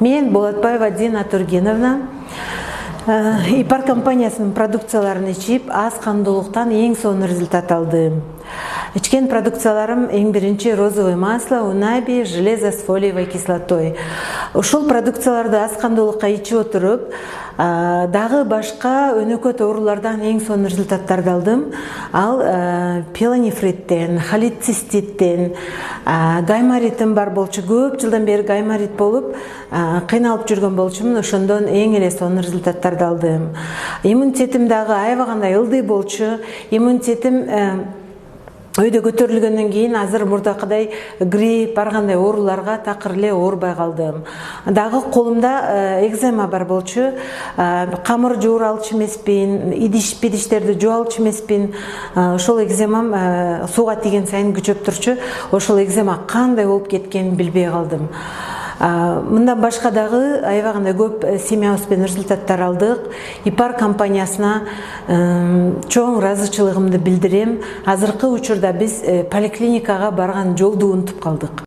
Мен Болотбаева Дина Тургеновна. ИПАР компаниясының продукцияларын ичип, аз кандуулуктан эң сонун результат алдым. Ичкен продукцияларым эң биринчи розовое масло, унаби, железо с фолиевой кислотой. Ушул продукцияларды аз кандуулукка ичип отуруп, дагы башка өнөкөт оорулардан эң сонун результаттарды алдым. Ал пилонефриттен, холециститтен, гаймориттин бар болчу, көп жылдан бери гайморит болуп, кыйналып жүргөн болчумун, ошондон эң эле сонун результаттарды алдым. Иммунитетим дагы аябагандай ылдый болчу. Иммунитетим өйдө көтөрүлгөндөн кийин азыр мурдакыдай грипп, ар кандай ооруларга такыр эле оорубай калдым. Дагы колумда экзема бар болчу. Камыр жуура алчу эмеспин, идиш-бидиштерди жуу алчу эмеспин. Ошол экземам сууга тийген сайын күчөп турчу. Ошол экзема кандай болуп кеткенин билбей калдым. Мындан башка дагы аябагандай көп семьябыз менен результаттар алдык. ИПАР компаниясына чоң ыраазычылыгымды билдирем. Азыркы учурда биз поликлиникага барган жолду унутуп калдык.